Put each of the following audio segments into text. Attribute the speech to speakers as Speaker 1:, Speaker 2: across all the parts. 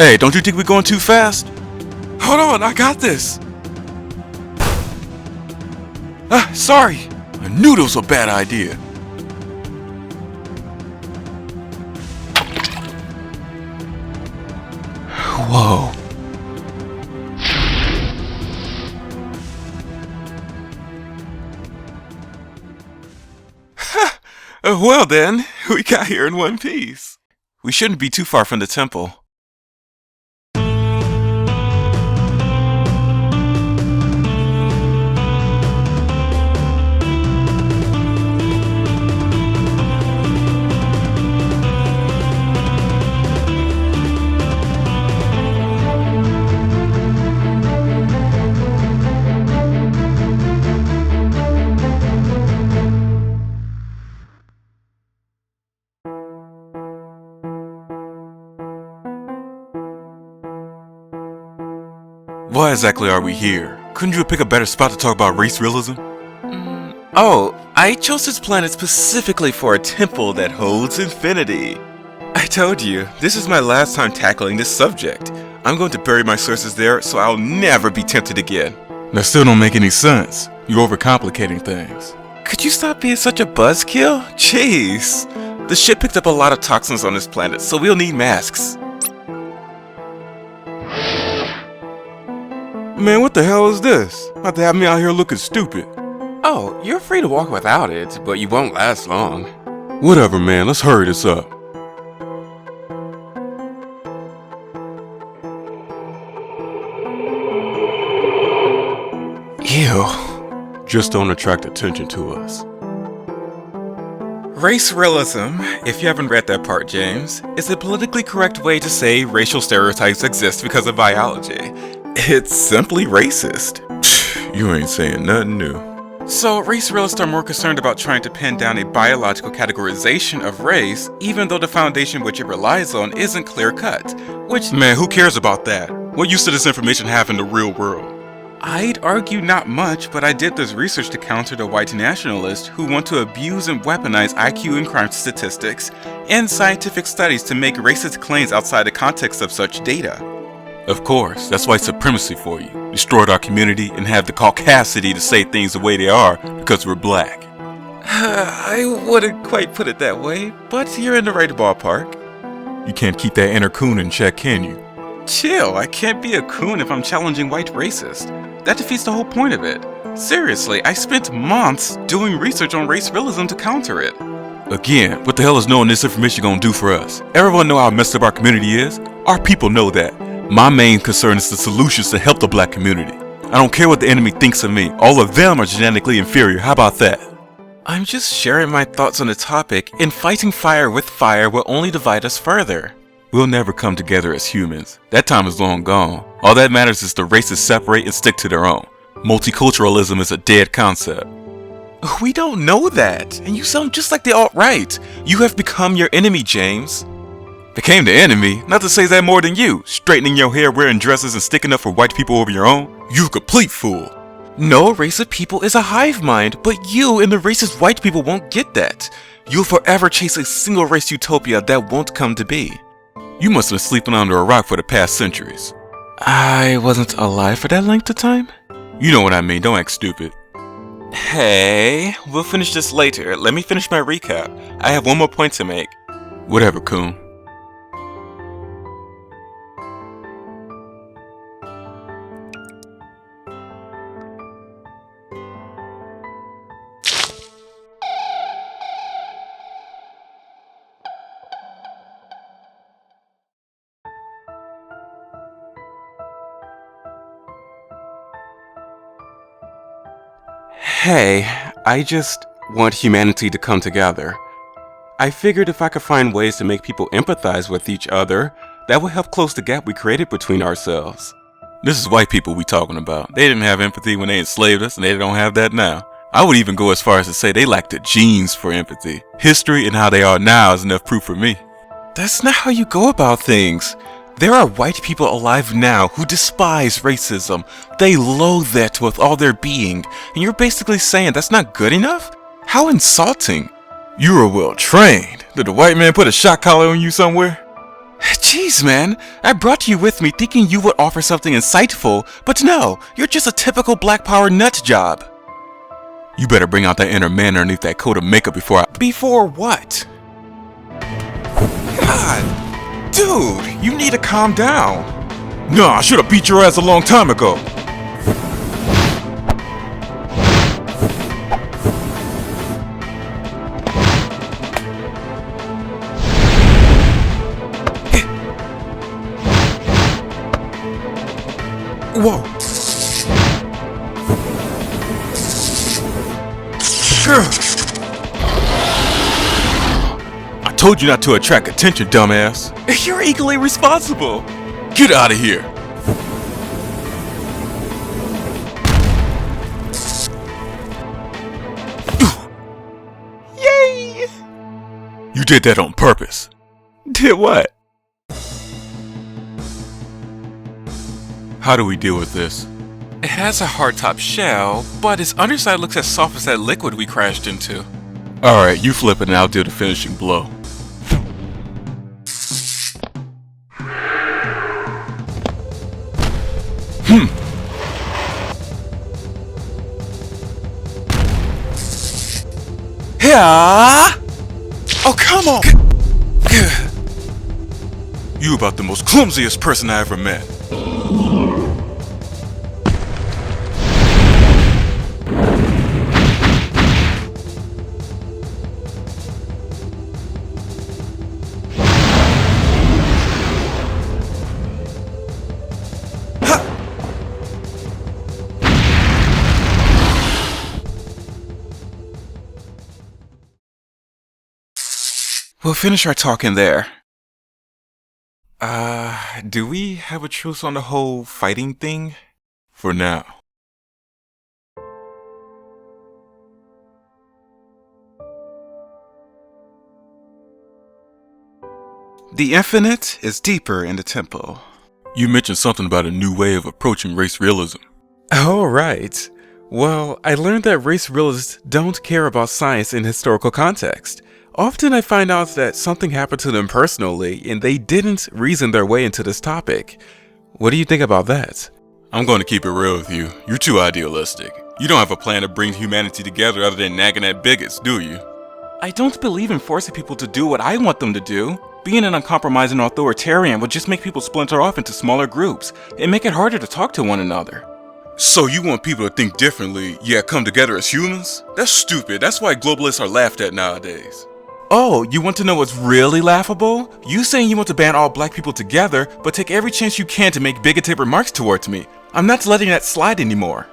Speaker 1: Hey, don't you think we're going too fast? Hold on, I got this. Sorry. I knew this was a bad idea. Whoa. Well then, we got here in one piece. We shouldn't be too far from the temple. Why exactly are we here? Couldn't you pick a better spot to talk about race realism? Oh, I chose this planet specifically for a temple that holds infinity. I told you, this is my last time tackling this subject. I'm going to bury my sources there so I'll never be tempted again. That still don't make any sense. You're overcomplicating things. Could you stop being such a buzzkill? Jeez. The ship picked up a lot of toxins on this planet, so we'll need masks. Man, what the hell is this? About to have me out here looking stupid.
Speaker 2: Oh, you're free to walk without it, but you won't last long.
Speaker 1: Whatever, man. Let's hurry this up. Ew. Just don't attract attention to us. Race realism, if you haven't read that part, James, is the politically correct way to say racial stereotypes exist because of biology. It's simply racist. You ain't saying nothing new. So, race realists are more concerned about trying to pin down a biological categorization of race, even though the foundation which it relies on isn't clear-cut. Which, man, who cares about that? What use does this information have in the real world? I'd argue not much, but I did this research to counter the white nationalists who want to abuse and weaponize IQ and crime statistics and scientific studies to make racist claims outside the context of such data. Of course, that's white supremacy for you. Destroyed our community and have the caucasity to say things the way they are because we're black. I wouldn't quite put it that way, but you're in the right ballpark. You can't keep that inner coon in check, can you? Chill, I can't be a coon if I'm challenging white racists. That defeats the whole point of it. Seriously, I spent months doing research on race realism to counter it. Again, what the hell is knowing this information gonna do for us? Everyone know how messed up our community is? Our people know that. My main concern is the solutions to help the black community. I don't care what the enemy thinks of me. All of them are genetically inferior. How about that? I'm just sharing my thoughts on the topic, and fighting fire with fire will only divide us further. We'll never come together as humans. That time is long gone. All that matters is the races separate and stick to their own. Multiculturalism is a dead concept. We don't know that, and you sound just like the alt-right. You have become your enemy, James. Became the enemy? Not to say that more than you. Straightening your hair, wearing dresses, and sticking up for white people over your own? You a complete fool. No race of people is a hive mind, but you and the racist white people won't get that. You'll forever chase a single race utopia that won't come to be. You must have been sleeping under a rock for the past centuries. I wasn't alive for that length of time? You know what I mean, don't act stupid. Hey, we'll finish this later. Let me finish my recap. I have one more point to make. Whatever, coon. Hey, I just want humanity to come together. I figured if I could find ways to make people empathize with each other, that would help close the gap we created between ourselves. This is white people we talking about. They didn't have empathy when they enslaved us, and they don't have that now. I would even go as far as to say they lack the genes for empathy. History and how they are now is enough proof for me. That's not how you go about things. There are white people alive now who despise racism. They loathe it with all their being, and you're basically saying that's not good enough? How insulting. You were well trained. Did the white man put a shock collar on you somewhere? Jeez, man, I brought you with me thinking you would offer something insightful, but no, you're just a typical black power nut job. You better bring out that inner man underneath that coat of makeup before I— Before what? God, dude, you need to calm down. No, I should have beat your ass a long time ago. Whoa. I told you not to attract attention, dumbass. You're equally responsible. Get out of here. Yay! You did that on purpose. Did what? How do we deal with this? It has a hardtop shell, but its underside looks as soft as that liquid we crashed into. Alright, you flip it and I'll do the finishing blow. Yeah. Oh, come on! You about the most clumsiest person I ever met. We'll finish our talking there. Do we have a truce on the whole fighting thing? For now. The infinite is deeper in the temple. You mentioned something about a new way of approaching race realism. Oh, right. Well, I learned that race realists don't care about science in historical context. Often I find out that something happened to them personally and they didn't reason their way into this topic. What do you think about that? I'm going to keep it real with you. You're too idealistic. You don't have a plan to bring humanity together other than nagging at bigots, do you? I don't believe in forcing people to do what I want them to do. Being an uncompromising authoritarian would just make people splinter off into smaller groups and make it harder to talk to one another. So you want people to think differently, yet come together as humans? That's stupid. That's why globalists are laughed at nowadays. Oh, you want to know what's really laughable? You saying you want to ban all black people together, but take every chance you can to make bigoted remarks towards me. I'm not letting that slide anymore.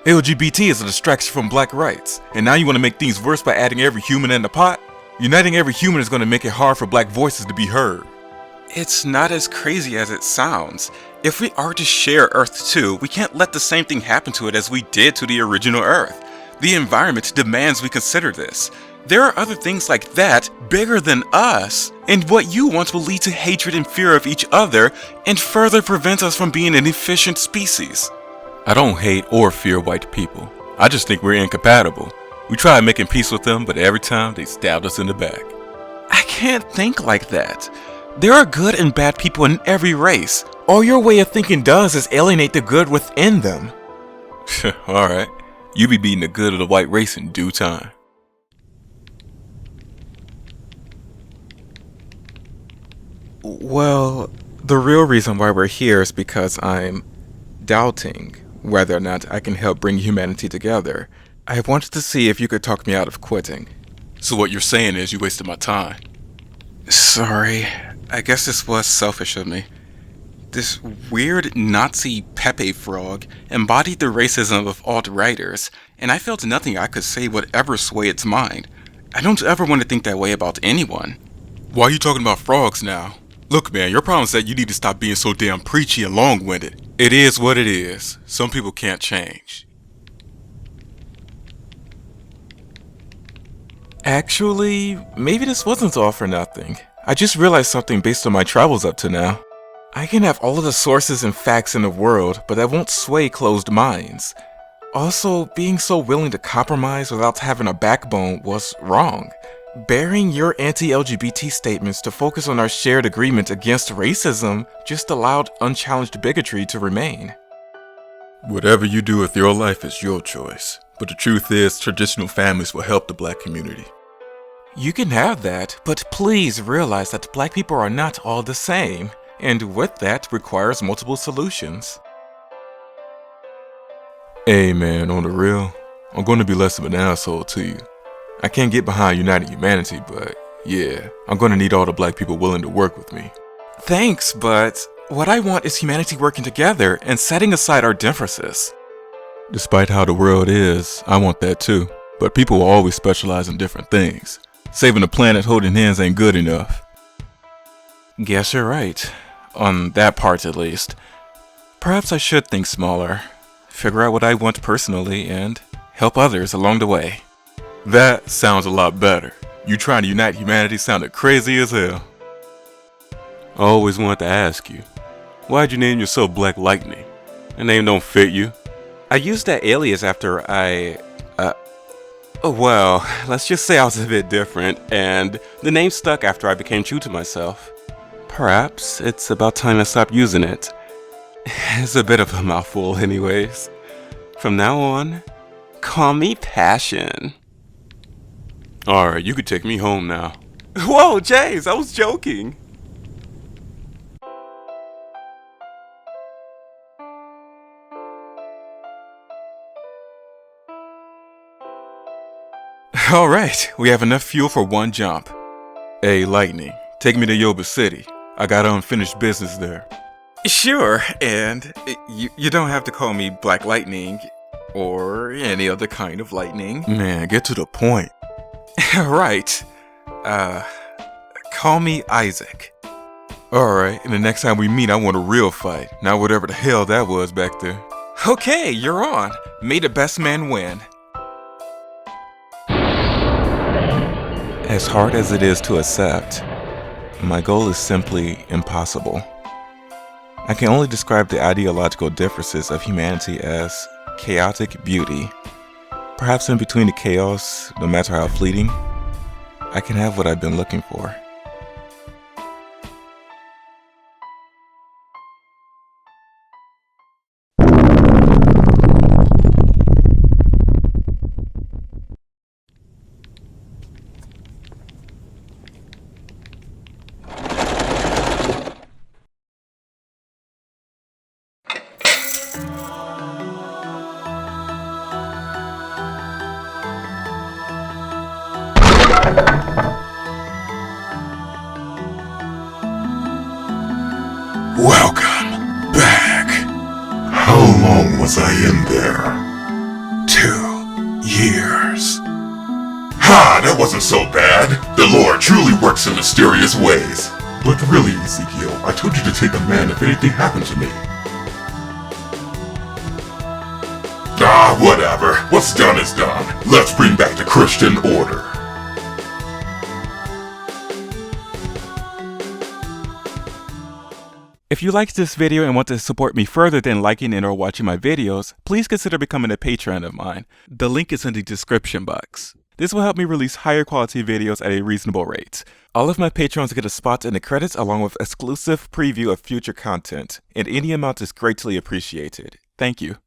Speaker 1: LGBT is a distraction from black rights, and now you want to make things worse by adding every human in the pot? Uniting every human is going to make it hard for black voices to be heard. It's not as crazy as it sounds. If we are to share Earth too, we can't let the same thing happen to it as we did to the original Earth. The environment demands we consider this. There are other things like that, bigger than us, and what you want will lead to hatred and fear of each other, and further prevent us from being an efficient species. I don't hate or fear white people. I just think we're incompatible. We tried making peace with them, but every time they stabbed us in the back. I can't think like that. There are good and bad people in every race. All your way of thinking does is alienate the good within them. Alright, you be beating the good of the white race in due time. Well, the real reason why we're here is because I'm doubting whether or not I can help bring humanity together. I wanted to see if you could talk me out of quitting. So what you're saying is you wasted my time. Sorry, I guess this was selfish of me. This weird Nazi Pepe frog embodied the racism of alt-righters, and I felt nothing I could say would ever sway its mind. I don't ever want to think that way about anyone. Why are you talking about frogs now? Look, man, your problem is that you need to stop being so damn preachy and long-winded. It is what it is. Some people can't change. Actually, maybe this wasn't all for nothing. I just realized something based on my travels up to now. I can have all of the sources and facts in the world, but that won't sway closed minds. Also, being so willing to compromise without having a backbone was wrong. Bearing your anti-LGBT statements to focus on our shared agreement against racism just allowed unchallenged bigotry to remain. Whatever you do with your life is your choice, but the truth is traditional families will help the black community. You can have that, but please realize that black people are not all the same, and with that requires multiple solutions. Hey man, on the real, I'm going to be less of an asshole to you. I can't get behind uniting humanity, but yeah, I'm going to need all the black people willing to work with me. Thanks, but what I want is humanity working together and setting aside our differences. Despite how the world is, I want that too, but people will always specialize in different things. Saving the planet holding hands ain't good enough. Guess you're right, on that part at least. Perhaps I should think smaller, figure out what I want personally, and help others along the way. That sounds a lot better. You trying to unite humanity sounded crazy as hell. I always wanted to ask you, why'd you name yourself Black Lightning? That name don't fit you. I used that alias after well, let's just say I was a bit different, and the name stuck after I became true to myself. Perhaps it's about time I stopped using it. It's a bit of a mouthful anyways. From now on, call me Passion. Alright, you could take me home now. Whoa, James, I was joking. Alright, we have enough fuel for one jump. Hey, Lightning, take me to Yoba City. I got unfinished business there. Sure, and you don't have to call me Black Lightning or any other kind of lightning. Man, get to the point. Right. Call me Isaac. Alright, and the next time we meet, I want a real fight, not whatever the hell that was back there. Okay, you're on. May the best man win. As hard as it is to accept, my goal is simply impossible. I can only describe the ideological differences of humanity as chaotic beauty. Perhaps in between the chaos, no matter how fleeting, I can have what I've been looking for.
Speaker 3: Welcome back. How long was I in there? 2 years. Ha! That wasn't so bad. The Lord truly works in mysterious ways. But really, Ezekiel, I told you to take a man if anything happened to me. Ah, whatever. What's done is done. Let's bring back the Christian order.
Speaker 1: If you liked this video and want to support me further than liking and or watching my videos, please consider becoming a patron of mine. The link is in the description box. This will help me release higher quality videos at a reasonable rate. All of my patrons get a spot in the credits along with exclusive preview of future content, and any amount is greatly appreciated. Thank you.